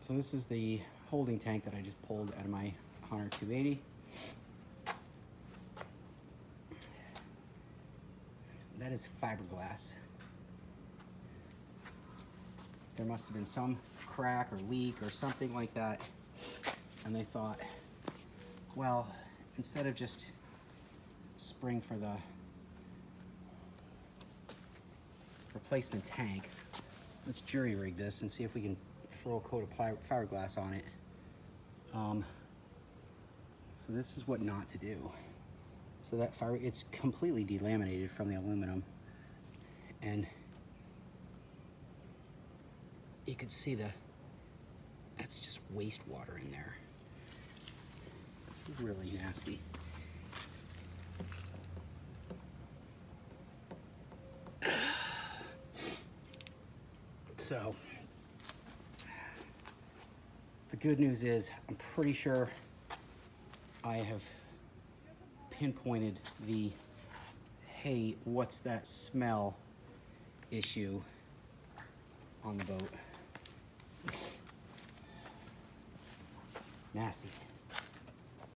So this is the holding tank that I just pulled out of my Hunter 280. That is fiberglass. There must have been some crack or leak or something like that, and they thought, well, instead of just spraying for the replacement tank, let's jury rig this and see if we can throw a coat of fiberglass on it. So this is what not to do. So that it's completely delaminated from the aluminum, and you can see that's just wastewater in there. It's really nasty. So the good news is I'm pretty sure I have pinpointed the hey, what's that smell issue on the boat. Nasty.